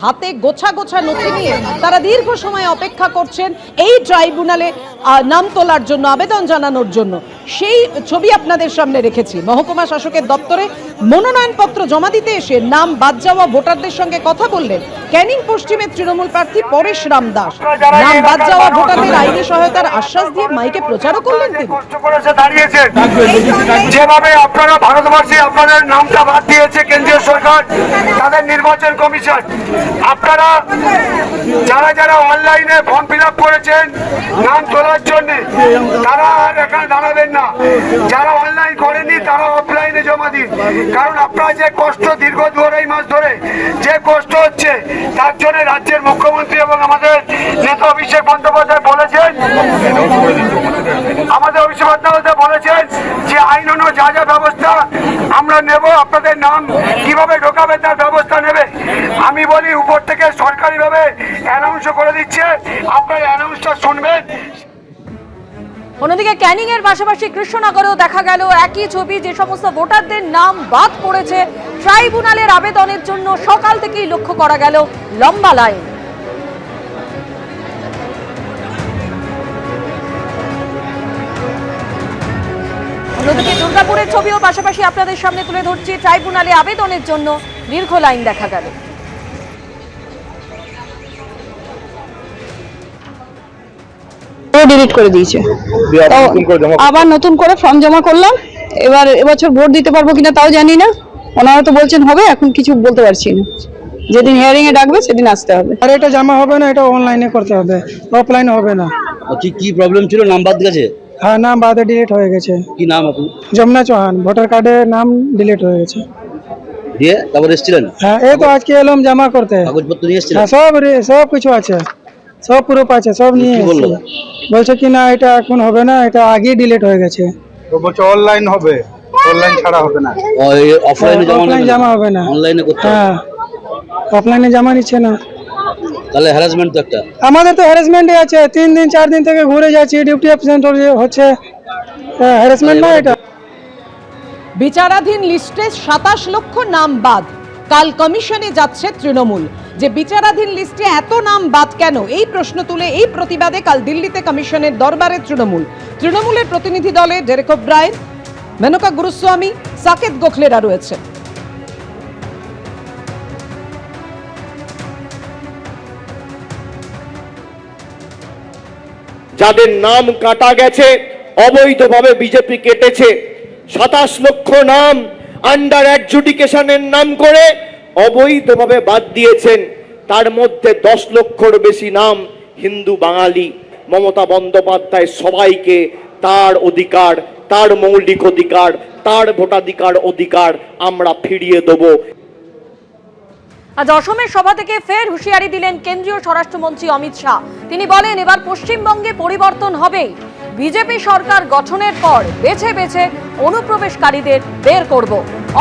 হাতে গোছা গোছা নথি নিয়ে তারা দীর্ঘ সময় অপেক্ষা করছেন এই ট্রাইব্যুনালে নাম তোলার জন্য, আবেদন জানানোর জন্য। সেই ছবি আপনাদের সামনে রেখেছি। মহকুমা শাসকের দপ্তরে মনোনয়নপত্র জমা দিতে এসে নাম বাদ যাওয়া ভোটারদের সঙ্গে কথা বললেন ক্যানিং পশ্চিমের তৃণমূল প্রার্থী পরেশ রাম দাস। নাম বাদ যাওয়া ভোটারদের আইনি সহায়তার আশ্বাস দিয়ে মাইকে প্রচারও করলেন তিনি। যেভাবে আপনারা ভারতবর্ষে আপনাদের নামটা বাদ দিয়েছে কেন্দ্রীয় সরকার, তাদের নির্বাচন কমিশন, আপনারা যারা যারা অনলাইনে ফর্ম ফিল আপ করেছেন নাম তোলার জন্য, তারা আর এখানে দাঁড়াবেন না। যারা অনলাইন করেনি তারা অফলাইনে জমা দিন। কারণ আপনারা যে কষ্ট দীর্ঘ 2.5 মাস ধরে যে কষ্ট হচ্ছে, তার জন্য রাজ্যের মুখ্যমন্ত্রী এবং আমাদের নেতা অভিষেক বন্দ্যোপাধ্যায় বলেছেন, বলেছেন যে আইন যা যা ব্যবস্থা আমরা নেব, আপনাদের নাম কিভাবে ঢোকাবে তার ব্যবস্থা নেবে। আমি বলি উপর থেকে সরকারিভাবে অ্যানাউন্স করে দিচ্ছে, আপনারা অ্যানাউন্সটা শুনবেন। অন্যদিকে ক্যানিং এর পাশাপাশি কৃষ্ণনগরেও দেখা গেল একই ছবি। যে সমস্ত ভোটারদের নাম বাদ পড়েছে ট্রাইব্যুনালের আবেদনের জন্য, সকাল থেকেই লক্ষ্য করা গেল লম্বা লাইন। অন্যদিকে দুর্গাপুরের ছবিও পাশাপাশি আপনাদের সামনে তুলে ধরছি। ট্রাইব্যুনালে আবেদনের জন্য দীর্ঘ লাইন দেখা গেল। ডিলিট করে দিয়েছে, আবার নতুন করে ফর্ম জমা করলাম। এবার এবছর ভোট দিতে পারবো কিনা তাও জানি না। ওনারা তো বলছেন হবে, এখন কিছু বলতে পারছি না। যেদিন হিয়ারিং এ ডাকবে সেদিন আসতে হবে। আর এটা জমা হবে না, এটা অনলাইনে করতে হবে, অফলাইনে হবে না। কি প্রবলেম ছিল? নাম বাদ গেছে? হ্যাঁ, নাম বাদে ডিলিট হয়ে গেছে। কি নাম আপনি? যমুনা চৌহান। ভোটার কার্ডে নাম ডিলিট হয়ে গেছে। দিয়ে তারপর এসেছিলেন? হ্যাঁ, এই তো আজকে এলাম জমা করতে। কাগজপত্র নিয়ে এসেছিলেন? হ্যাঁ, সব কিছু আছে, সব প্রুফ আছে, সব নিয়ে এসেছি। বলছে কি না এটা এখন হবে না, এটা আগেই ডিলিট হয়ে গেছে। তো বলছে অনলাইন হবে, অনলাইন ছাড়া হবে না। অফলাইনে জমা হবে না, অনলাইনে করতে হবে। হ্যাঁ, অফলাইনে জমা নিচ্ছে না। তাহলে হ্যারাসমেন্ট তো একটা। আমাদের তো হ্যারাসমেন্টই আছে। 3 দিন 4 দিন থেকে ঘুরে যাচ্ছি, ডিউটি অ্যাবসেন্ট হচ্ছে। হ্যারাসমেন্ট না এটা। বিচারাধীন লিস্টে 27 লক্ষ নাম বাদ। কাল কমিশনে যাচ্ছে তৃণমূল। যে বিচারাধীন লিস্টে এত নাম বাদ কেন, এই প্রশ্ন তুলে এই প্রতিবাদে কাল দিল্লিতে কমিশনের দরবারে তৃণমূলের প্রতিনিধি দলে ডেরেক ওব্রায়েন, মেনকা গুরুস্বামী, সাকেত গোখলেরা রয়েছে। যাদের নাম কাটা গেছে, অবৈধভাবে বিজেপি কেটেছে, 27 লক্ষ নাম আন্ডার অ্যাডজুডিকেশনের নাম করে অবৈধভাবে বাদ দিয়েছেন। তার মধ্যে 10 লক্ষর বেশি নাম হিন্দু বাঙালি। মমতা বন্দ্যোপাধ্যায় সবাইকে তার অধিকার, তার মৌলিক অধিকার, তার ভোটাধিকার আমরা ফিরিয়ে দেব। আজ অসমের সভা থেকে ফের হুঁশিয়ারি দিলেন কেন্দ্রীয় স্বরাষ্ট্রমন্ত্রী অমিত শাহ। তিনি বলেন, এবার পশ্চিমবঙ্গে পরিবর্তন হবে। বিজেপি সরকার গঠনের পর বেছে বেছে অনুপ্রবেশকারীদের বের করব।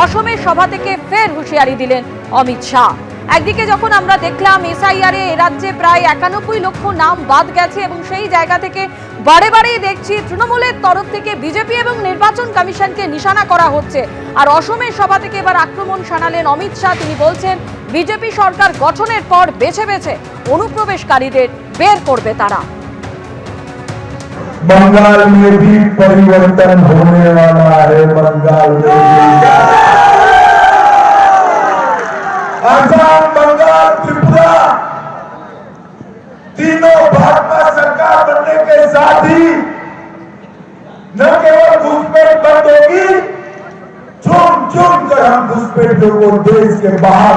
অসমের সভা থেকে ফের হুঁশিয়ারি দিলেন অমিত শাহ। একদিকে যখন আমরা দেখলাম এসআইআর এ রাজ্যে প্রায় 91 লক্ষ নাম বাদ গেছে, এবং সেই জায়গা থেকে বারেই দেখছি তৃণমূলের তরফ থেকে বিজেপি এবং নির্বাচন কমিশনকে নিশানা করা হচ্ছে। আর অসমের সভা থেকে এবার আক্রমণ শানালেন অমিত শাহ। তিনি বলছেন, বিজেপি সরকার গঠনের পর বেছে বেছে অনুপ্রবেশকারীদের বের করবে তারা। बंगाल में भी परिवर्तन होने वाला है। बंगाल में आसाम, बंगाल, त्रिपुरा तीनों भाजपा सरकार बनने के साथ ही न केवल घुसपैठ बंद होगी, चुन चुन कर हम घुसपैठियों को देश के बाहर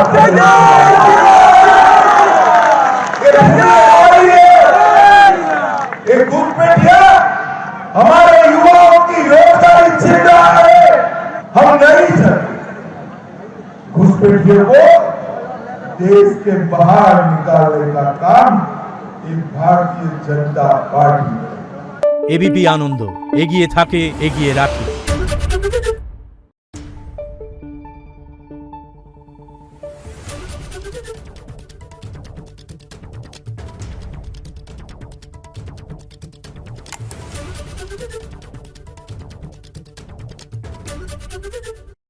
घुसपैठिया हमारे युवाओं की रोजगारी छीन रहा है। हम नहीं चाहते घुसपैठियों को देश के बाहर निकालने का काम एक भारतीय जनता पार्टी। एबीपी आनंद एगिए थाके एगिए राखे।